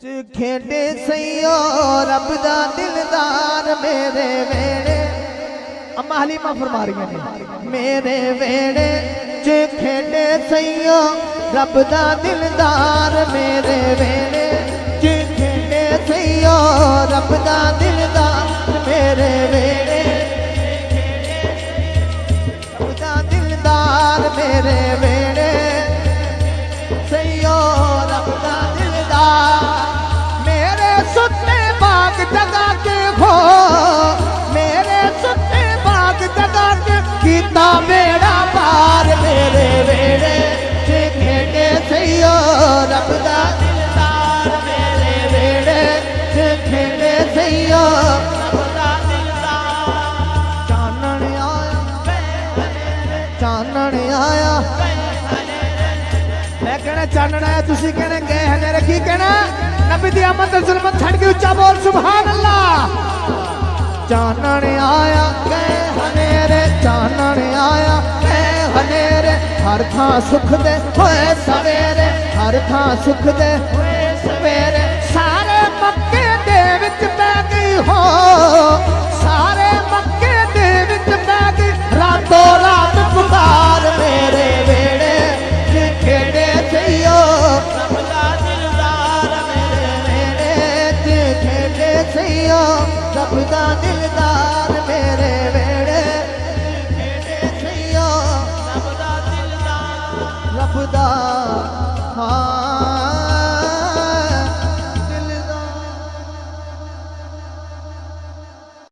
खेडे सैयो रब दा दिलदार मेरे वेड़े। अम्मा हलीमा फरमा रही ने मेरे वेड़े च खेडे सैयो रब दा दिलदार मेरे वेड़े च खेडे सैयो रब दा दिलदार मेरे वेड़े रब दा दिलदार मेरे वेड़े सैयो रब दा दिलदार सुत्ते बाग जगा के हो मेरे सुत्ते बाग जगा के कीता बेड़ा पार मेरे वेड़े खेडे सैयो रब दा दिलदार मेरे वेड़े खेडे सैयो रब दा दिलदार। चानन आया मैं कहना चानन आया तुसी कहने गए हनेरे की कहना नबी दी आमद जुल्मत छड़ के उच्चा बोल सुभान अल्लाह। चानन आया गए हनेरे चानन आया गए हनेरे हर थां सुख दे होए सवेरे हर थां सुख दे होए सवेरे सारे मक्के दे विच पै गई हो